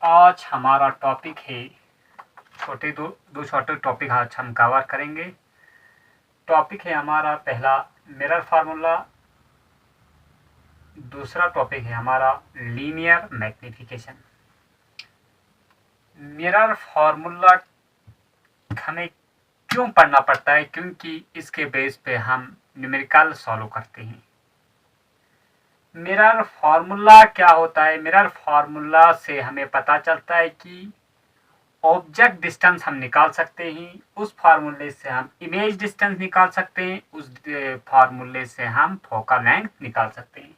आज हमारा टॉपिक है दो छोटे टॉपिक आज हम कवर करेंगे। टॉपिक है हमारा पहला मिरर फार्मूला, दूसरा टॉपिक है हमारा लीनियर मैग्निफिकेशन। मिरर फार्मूला हमें क्यों पढ़ना पड़ता है? क्योंकि इसके बेस पे हम न्यूमेरिकल सॉल्व करते हैं। मिरर फार्मूला क्या होता है? मिरर फार्मूला से हमें पता चलता है कि ऑब्जेक्ट डिस्टेंस हम निकाल सकते हैं, उस फार्मूले से हम इमेज डिस्टेंस निकाल सकते हैं, उस फार्मूले से हम फोकल लेंथ निकाल सकते हैं।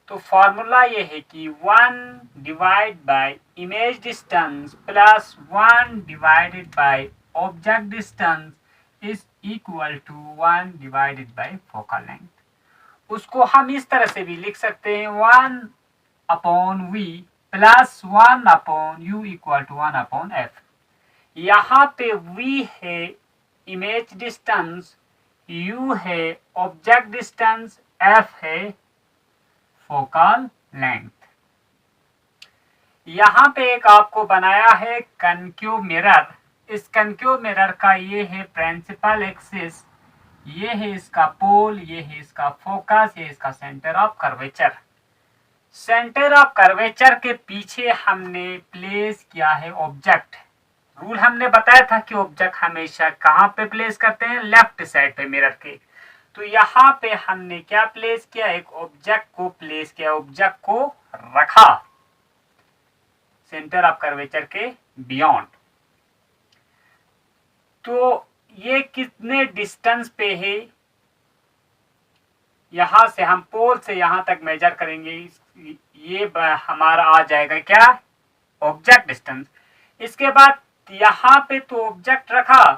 तो फार्मूला ये है कि 1 divide by image distance plus 1 divided by object distance is equal to 1 divided by focal length. उसको हम इस तरह से भी लिख सकते हैं 1 upon v plus 1 upon u equal to 1 upon f. यहाँ पे v है इमेज डिस्टेंस, u है ऑब्जेक्ट डिस्टेंस, f है फोकल लेंथ। यहाँ पे एक आपको बनाया है कनकेव मिरर। इस कनकेव मिरर का ये है प्रिंसिपल एक्सिस, ये है इसका पोल, ये है इसका फोकस, ये इसका centre of curvature. Centre of curvature के पीछे हमने प्लेस किया है ऑब्जेक्ट। रूल हमने बताया था कि ऑब्जेक्ट हमेशा कहाँ पे प्लेस करते हैं? लेफ्ट साइड पे मिरर के। तो यहाँ पे हमने क्या प्लेस किया? एक ऑब्जेक्ट को प्लेस किया, ऑब्जेक्ट को रखा सेंटर ऑफ कर्वेचर के बियॉन्ड। तो ये कितने डिस्टेंस पे है? यहां से हम पोल से यहां तक मेजर करेंगे, ये हमारा आ जाएगा क्या? Object distance. इसके बाद यहाँ पे तो ऑब्जेक्ट रखा,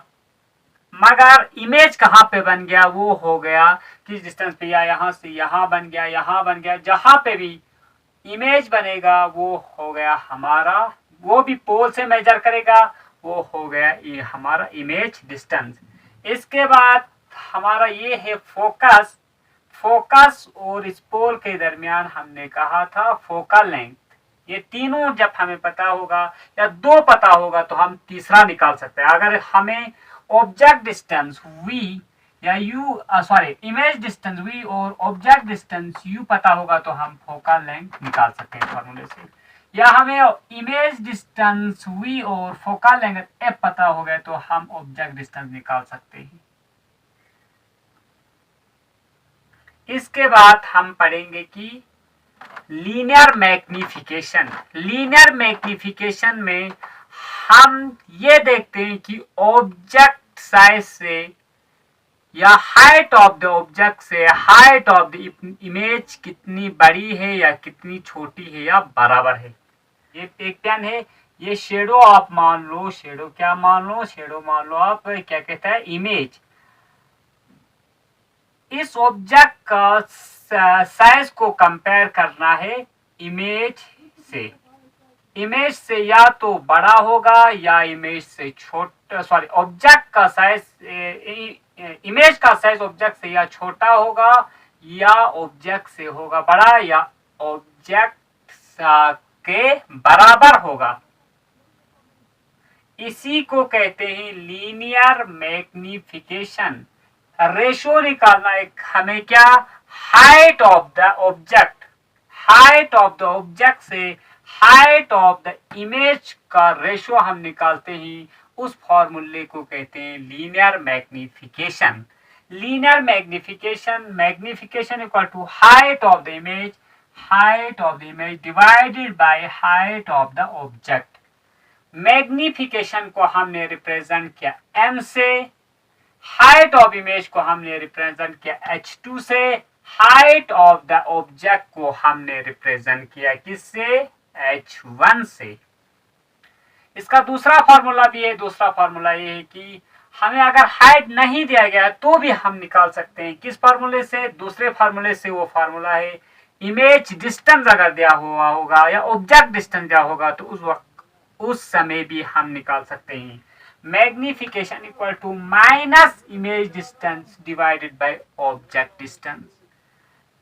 मगर इमेज कहाँ पे बन गया? वो हो गया किस डिस्टेंस पे? या यहाँ से यहाँ बन गया, यहाँ बन गया। जहां पे भी इमेज बनेगा वो हो गया हमारा, वो भी पोल से मेजर करेगा, वो हो गया ये हमारा इमेज डिस्टेंस। इसके बाद हमारा ये है फोकस। फोकस और इस पोल के दरमियान हमने कहा था फोकल लेंथ। ये तीनों जब हमें पता होगा या दो पता होगा तो हम तीसरा निकाल सकते हैं। अगर हमें ऑब्जेक्ट डिस्टेंस v या इमेज डिस्टेंस v और ऑब्जेक्ट डिस्टेंस u पता होगा तो हम फोकल लेंथ निकाल सकते हैं फॉर्मूले से। या हमें इमेज डिस्टेंस v और फोकल लेंथ f पता हो गया तो हम ऑब्जेक्ट डिस्टेंस निकाल सकते हैं। इसके बाद हम पढ़ेंगे कि लीनियर मैग्निफिकेशन। लीनियर मैग्निफिकेशन में हम ये देखते हैं कि ऑब्जेक्ट साइज से या हाइट ऑफ द ऑब्जेक्ट से हाइट ऑफ द इमेज कितनी बड़ी है या कितनी छोटी है या बराबर है। ये एक पेन है, ये शेडो आप मान लो, शेडो क्या मान लो? शेडो मान लो आप क्या कहता है? इमेज। इस ऑब्जेक्ट का साइज को कंपेयर करना है इमेज से। इमेज से या तो बड़ा होगा या इमेज से छोटा, ऑब्जेक्ट का साइज इमेज का साइज ऑब्जेक्ट से या छोटा होगा या ऑब्जेक्ट से होगा बड़ा या ऑब्जेक्ट के बराबर होगा। इसी को कहते हैं लीनियर मैग्निफिकेशन। रेशो निकालना एक हमें क्या? Height of the object, height of the object से हाइट ऑफ द इमेज का रेशो हम निकालते हैं, उस फॉर्मूले को कहते हैं linear magnification. Linear magnification, magnification equal to height of the image, height of the image divided by height of the object. Magnification को हमने रिप्रेजेंट किया m से, हाइट ऑफ इमेज को हमने रिप्रेजेंट किया h2 से, हाइट ऑफ द ऑब्जेक्ट को हमने रिप्रेजेंट किया किससे? h1 से। इसका दूसरा फार्मूला भी है। दूसरा फार्मूला ये है कि हमें अगर हाइट नहीं दिया गया तो भी हम निकाल सकते हैं। किस फार्मूले से? दूसरे फार्मूले से। वो फार्मूला है इमेज डिस्टेंस अगर दिया हुआ होगा या ऑब्जेक्ट डिस्टेंस दिया होगा तो उस वक्त उस समय भी हम निकाल सकते हैं। Magnification equal to minus image distance divided by object distance.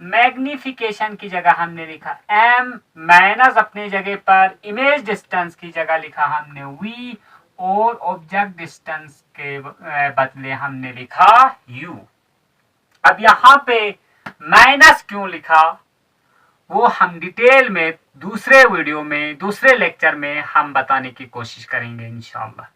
Magnification की जगह हमने लिखा m, माइनस अपनी जगह पर इमेज डिस्टेंस की जगह लिखा हमने v, और ऑब्जेक्ट डिस्टेंस के बदले हमने लिखा u। अब यहाँ पे माइनस क्यों लिखा वो हम डिटेल में दूसरे वीडियो में, दूसरे लेक्चर में हम बताने की कोशिश करेंगे इंशाअल्लाह।